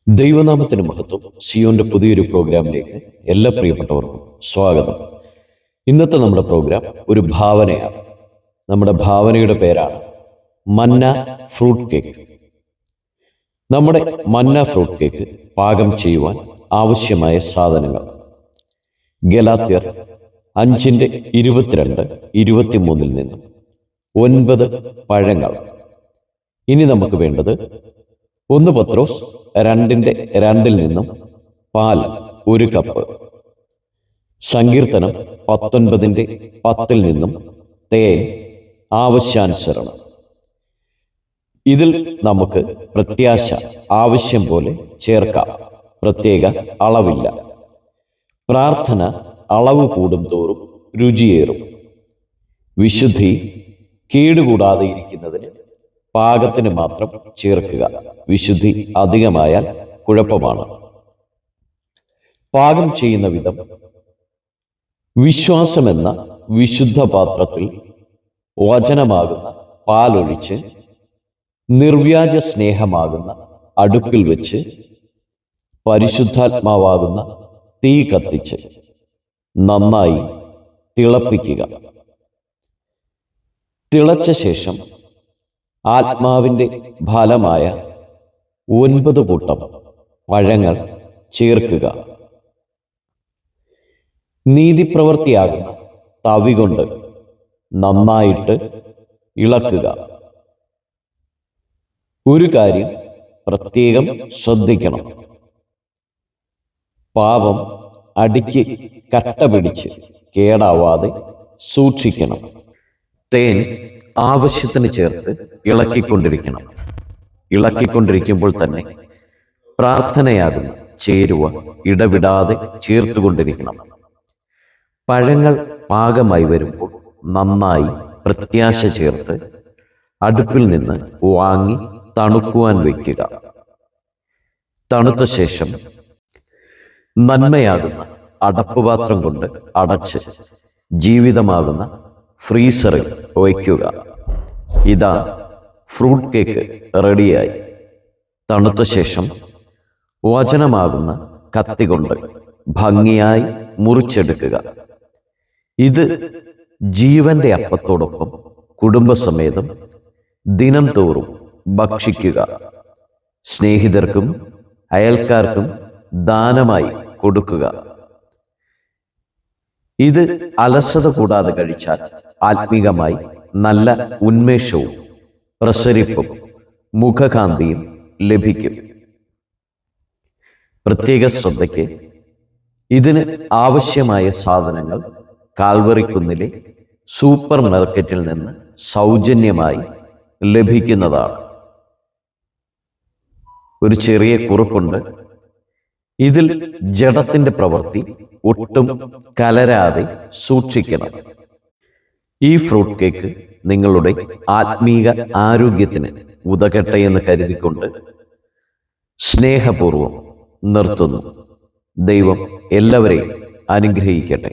ദൈവനാമത്തിന് മഹത്വം. സിയോന്റെ പുതിയൊരു പ്രോഗ്രാമിലേക്ക് എല്ലാ പ്രിയപ്പെട്ടവർക്കും സ്വാഗതം. ഇന്നത്തെ നമ്മുടെ പ്രോഗ്രാം ഒരു ഭാവനയാണ്. നമ്മുടെ ഭാവനയുടെ പേരാണ് മന്ന ഫ്രൂട്ട് കേക്ക്. നമ്മുടെ മന്ന ഫ്രൂട്ട് കേക്ക് പാകം ചെയ്യുവാൻ ആവശ്യമായ സാധനങ്ങൾ: ഗലാത്യർ 5:22-23 നിന്നും 9 പഴങ്ങൾ. ഇനി നമുക്ക് വേണ്ടത് 1 പത്രോസ് 2:2 നിന്നും പാൽ 1 കപ്പ്, സങ്കീർത്തനം 19:10 നിന്നും തേൻ ആവശ്യാനുസരണം. ഇതിൽ നമുക്ക് പ്രത്യാശ ആവശ്യം പോലെ ചേർക്കാം. പ്രത്യേക അളവില്ല. പ്രാർത്ഥന അളവ് കൂടും തോറും രുചിയേറും. വിശുദ്ധി കേടുകൂടാതെ ഇരിക്കുന്നതിന് പാകത്തിന് മാത്രം ചേർക്കുക. വിശുദ്ധി അധികമായാൽ കുഴപ്പമാണ്. പാകം ചെയ്യുന്ന വിധം: വിശ്വാസമെന്ന വിശുദ്ധ പാത്രത്തിൽ വചനമാകുന്ന പാലൊഴിച്ച് നിർവ്യാജ സ്നേഹമാകുന്ന അടുപ്പിൽ വെച്ച് പരിശുദ്ധാത്മാവാകുന്ന തീ കത്തിച്ച് നന്നായി തിളപ്പിക്കുക. തിളച്ച ശേഷം ആത്മാവിൻ്റെ ഫലമായ 9 കൂട്ടം പഴങ്ങൾ ചേർക്കുക. നീതിപ്രവൃത്തിയാകുന്ന തവി കൊണ്ട് നന്നായിട്ട് ഇളക്കുക. ഒരു കാര്യം പ്രത്യേകം ശ്രദ്ധിക്കണം: പാപം അടിക്ക് കട്ട പിടിച്ച് കേടാവാതെ സൂക്ഷിക്കണം. തേൻ ആവശ്യത്തിന് ചേർത്ത് ഇളക്കിക്കൊണ്ടിരിക്കണം. ഇളക്കിക്കൊണ്ടിരിക്കുമ്പോൾ തന്നെ പ്രാർത്ഥനയാകുന്ന ചേരുവ ഇടവിടാതെ ചേർത്തുകൊണ്ടിരിക്കണം. പഴങ്ങൾ പാകമായി വരുമ്പോൾ നന്നായി പ്രത്യാശ ചേർത്ത് അടുപ്പിൽ നിന്ന് വാങ്ങി തണുക്കുവാൻ വയ്ക്കുക. തണുത്ത ശേഷം നന്മയാകുന്ന അടപ്പുപാത്രം കൊണ്ട് അടച്ച് ജീവിതമാകുന്ന ഫ്രീസറിൽ വയ്ക്കുക. ഇതാ, ഫ്രൂട്ട് കേക്ക് റെഡിയായി. തണുത്ത ശേഷം വചനമാകുന്ന കത്തി കൊണ്ട് ഭംഗിയായി മുറിച്ചെടുക്കുക. ഇത് ജീവന്റെ അപ്പത്തോടൊപ്പം കുടുംബസമേതം ദിനം തോറും ഭക്ഷിക്കുക. സ്നേഹിതർക്കും അയൽക്കാർക്കും ദാനമായി കൊടുക്കുക. ഇത് അലസത കൂടാതെ കഴിച്ചാൽ ആത്മീകമായി നല്ല ഉന്മേഷവും പ്രസരിപ്പും മുഖകാന്തിയും ലഭിക്കും. പ്രത്യേക ശ്രദ്ധയ്ക്ക്: ഇതിന് ആവശ്യമായ സാധനങ്ങൾ കാൽവറിക്കുന്നിലെ സൂപ്പർ മാർക്കറ്റിൽ നിന്ന് സൗജന്യമായി ലഭിക്കുന്നതാണ്. ഒരു ചെറിയ കുറിപ്പുണ്ട്: ഇതിൽ ജഡത്തിന്റെ പ്രവൃത്തി ഒട്ടും കലരാതെ സൂക്ഷിക്കണം. ഈ ഫ്രൂട്ട് കേക്ക് നിങ്ങളുടെ ആത്മീക ആരോഗ്യത്തിന് ഉതകട്ടെ എന്ന് കരുതിക്കൊണ്ട് സ്നേഹപൂർവം നിർത്തുന്നു. ദൈവം എല്ലാവരെയും അനുഗ്രഹിക്കട്ടെ.